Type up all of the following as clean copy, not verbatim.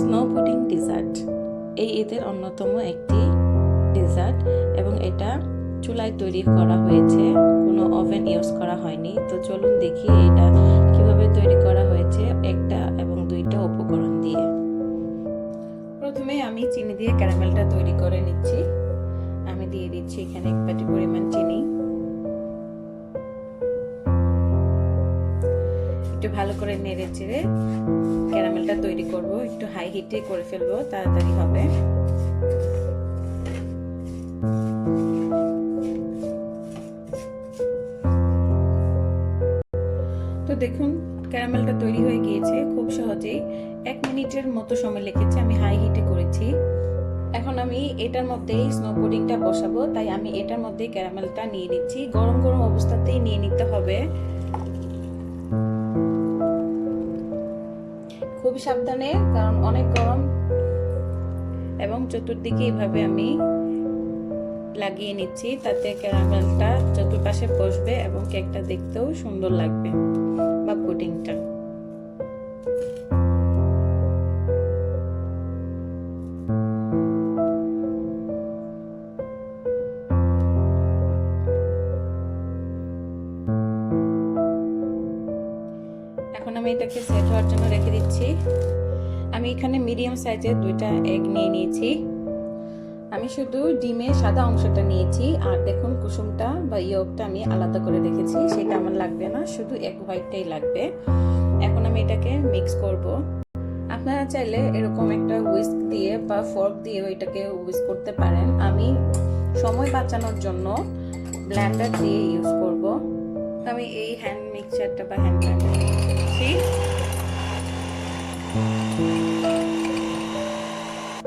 Snow pudding dessert এই ঈদের অন্যতম একটি ডেজার্ট এবং এটা চুলায় তৈরি করা হয়েছে, কোনো ওভেন ইউজ করা হয়নি। তো চলুন দেখি এটা কিভাবে তৈরি করা হয়েছে একটা এবং দুইটা উপকরণ দিয়ে। প্রথমে আমি চিনি দিয়ে ক্যারামেলটা তৈরি করে নিচ্ছি। আমি দিয়ে দিচ্ছি এখানে এক বাটি পরিমাণ চিনি। একটু ভালো করে নেড়ে চেড়ে ক্যারামেলটা তৈরি করব। একটু হাই হিটে করে ফেলবো, তাড়াতাড়ি হবে। তো দেখুন ক্যারামেলটা তৈরি হয়ে গিয়েছে খুব সহজেই। 1 মিনিটের মতো সময় লেগেছে, আমি হাই হিটে করেছি। এখন আমি এটার মধ্যেই স্নো পুডিংটা বসাবো, তাই আমি এটার মধ্যেই ক্যারামেলটা নিয়ে নিচ্ছি। গরম গরম অবস্থাতেই নিয়ে নিতে হবে, খুবই সাবধানে, কারণ অনেক গরম। এবং চতুর্দিকে এইভাবে আমি লাগিয়ে নিচ্ছি, তাতে ক্যারামেলটা চতুর্পাশে বসবে এবং কেকটা দেখতেও সুন্দর লাগবে বা পুডিংটা। এখন আমি এটাকে সেট হওয়ার জন্য রেখে দিচ্ছি। আমি এখানে মিডিয়াম সাইজের 2টা এগ নিয়ে নিয়েছি। আমি শুধু ডিমের সাদা অংশটা নিয়েছি, আর দেখুন কুসুমটা বা ইয়কটা আমি আলাদা করে রেখেছি, সেটা আমার লাগবে না, শুধু এগ হোয়াইটটাই লাগবে। এখন আমি এটাকে মিক্স করব। আপনারা চাইলে এরকম একটা হুইস্ক দিয়ে বা ফর্ক দিয়ে এটাকে হুইস্ক করতে পারেন। আমি সময় বাঁচানোর জন্য ব্লেন্ডার দিয়ে ইউজ করব। আমি এই হ্যান্ড মিক্সারটা বা হ্যান্ড ব্লেন্ডার নিয়েছি।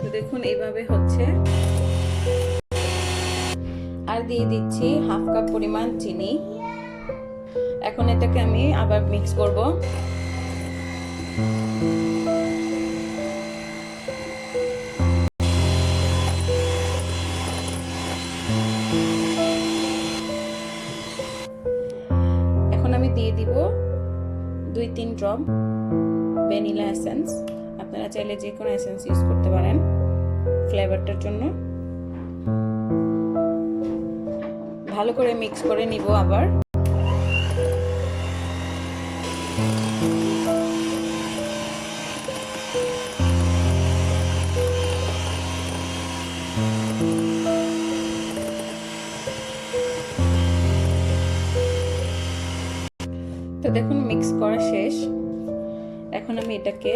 তো দেখুন এইভাবে হচ্ছে। আর দিয়ে দিচ্ছি হাফ কাপ পরিমাণ চিনি। এখন এটাকে আমি আবার মিক্স করব। এখন আমি দিয়ে দিব 2-3 ড্রপ ভ্যানিলা এসেন্স। আপনারা চাইলে যে কোনো এসেন্স ইউজ করতে পারেন ফ্লেভারটার জন্য। ভালো করে মিক্স করে নিব আবার। তো দেখুন মিক্স করা শেষ। এখন আমি এটাকে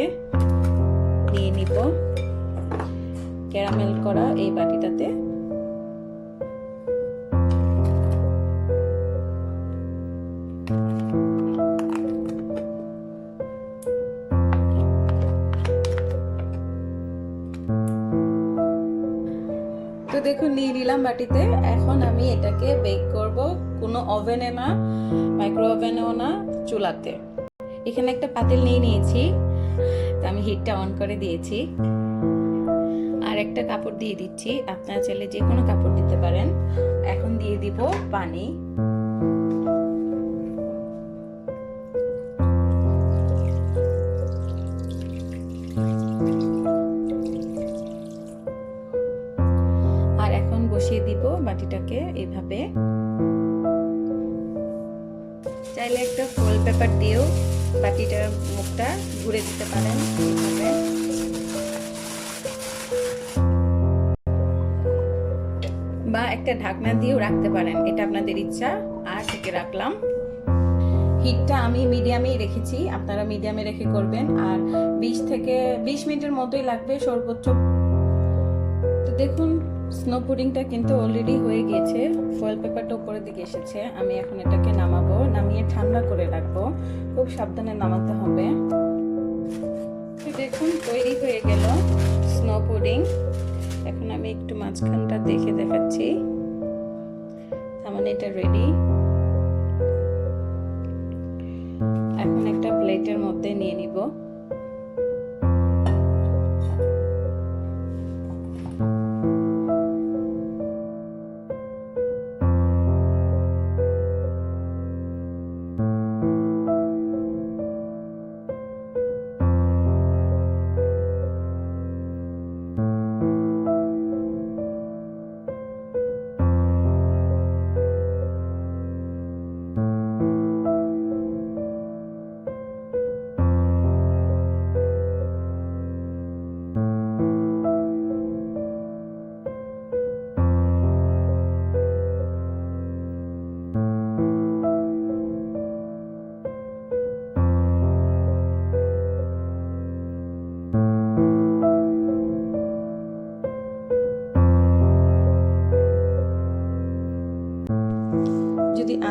নিয়ে নিব ক্যারামেল করা এই বাটিটাতে। তো দেখুন নিয়ে নিলাম বাটিতে। এখন আমি এটাকে বেক করব, কোনো ওভেনে না, মাইক্রো ওভেনেও না, চুলাতে। এখানে একটা পাতিল নিয়ে নিয়েছি, তো আমি হিটটা অন করে দিয়েছি। আর একটা কাপড় দিয়ে দিচ্ছি, আপনারা চাইলে যে কোনো কাপড় দিতে পারেন। এখন দিয়ে দিব পানি। আর এখন বসিয়ে দিব বাটিটাকে এইভাবে। চাইলে একটা ফয়েল পেপার দিয়েও বাটিটার মুখটা ঘুরে দিতে পারেন এইভাবে। বা একটা ঢাকনা দিয়েও রাখতে পারেন, এটা আপনাদের ইচ্ছা। আর ঢেকে রাখলাম। হিটটা আমি মিডিয়ামেই রেখেছি, আপনারা মিডিয়ামে রেখে করবেন। আর 20 থেকে 20 মিনিটের মতোই লাগবে সর্বোচ্চ। তো দেখুন স্নো পুডিংটা কিন্তু অলরেডি হয়ে গিয়েছে, ফয়েল পেপারটা উপরের দিকে এসেছে। আমি এখন এটাকে নামাবো, নামিয়ে ঠান্ডা করে রাখবো। খুব সাবধানে নামাতে হবে। তো দেখুন তৈরি হয়ে গেল স্নো পুডিং। এখন আমি একটু মাঝখানটা দেখে দেখাচ্ছি, মানে এটা রেডি। এখন একটা প্লেটের মধ্যে নিয়ে নিব।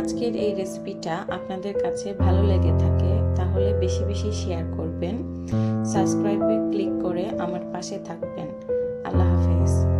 আজকের এই রেসিপিটা আপনাদের কাছে ভালো লেগে থাকে তাহলে বেশি বেশি শেয়ার করবেন, সাবস্ক্রাইবে ক্লিক করে আমার পাশে থাকবেন। আল্লাহ হাফেজ।